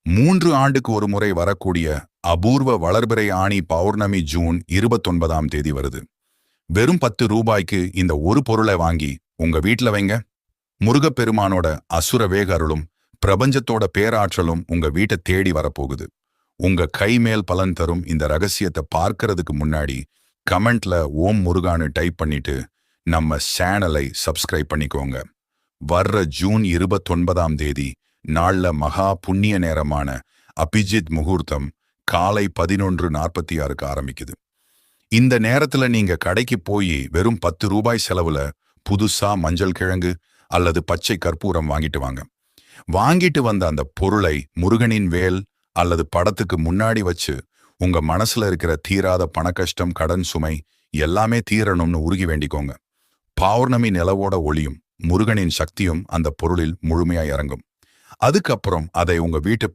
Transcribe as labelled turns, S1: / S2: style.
S1: 3 ஆண்டுக்கு ஒரு முறை வரக்கூடிய அபூர்வ வளர்பிறை ஆணி பௌர்ணமி ஜூன் 29ஆம் தேதி வருது. வெறும் 10 ரூபாய்க்கு இந்த ஒரு பொருளை வாங்கி உங்க வீட்ல வைங்க. முருகப்பெருமானோட அசுர வேக அருளும் பிரபஞ்சத்தோட பேராற்றலும் உங்க வீட்டை தேடி வரப்போகுது. உங்க கை மேல் பலன் தரும் இந்த ரகசியத்தை பார்க்கறதுக்கு முன்னாடி கமெண்ட்ல ஓம் முருகான்னு டைப் பண்ணிட்டு நம்ம சேனலை சப்ஸ்கிரைப் பண்ணிக்கோங்க. வர்ற ஜூன் 29ஆம் தேதி நாள்ல மகா புண்ணிய நேரமான அபிஜித் முகூர்த்தம் காலை 11:46க்கு ஆரம்பிக்குது. இந்த நேரத்துல நீங்க கடைக்கு போய் வெறும் 10 ரூபாய் செலவுல புதுசா மஞ்சள் கிழங்கு அல்லது பச்சை கற்பூரம் வாங்கிட்டு வாங்க. வாங்கிட்டு வந்த அந்த பொருளை முருகனின் வேல் அல்லது படத்துக்கு முன்னாடி வச்சு உங்க மனசுல இருக்கிற தீராத பணக்கஷ்டம், கடன் சுமை எல்லாமே தீரணும்னு உருகி வேண்டிக்கோங்க. பௌர்ணமி நிலவோட ஒளியும் முருகனின் சக்தியும் அந்த பொருளில் முழுமையா இறங்கும். அதுக்கப்புறம் அதை உங்க வீட்டு